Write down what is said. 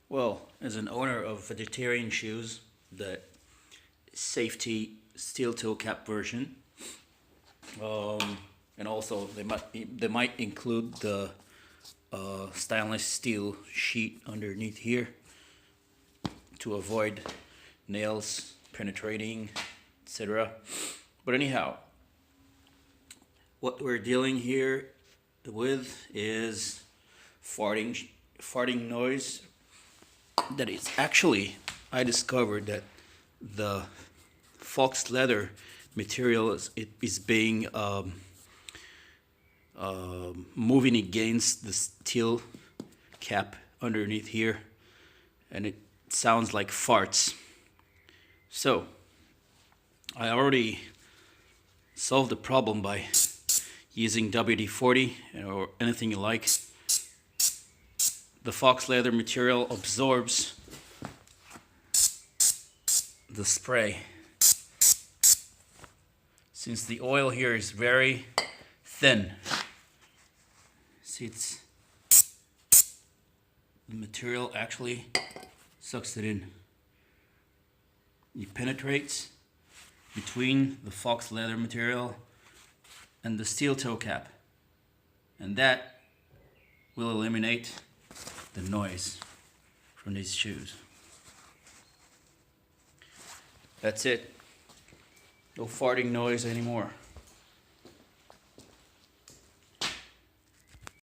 Well, as an owner of vegetarian shoes, the safety steel toe cap version, and also they might include the stainless steel sheet underneath here to avoid nails penetrating, etc. But anyhow, what we're dealing here with is farting noise. That is actually, I discovered that the fox leather material is being moving against the steel cap underneath here, and it sounds like farts. So I already solved the problem by using WD-40 or anything you like. The fox leather material absorbs the spray. Since the oil here is very thin, see, the material actually sucks it in. It penetrates between the fox leather material and the steel toe cap, and that will eliminate the noise from these shoes. That's it. No farting noise anymore.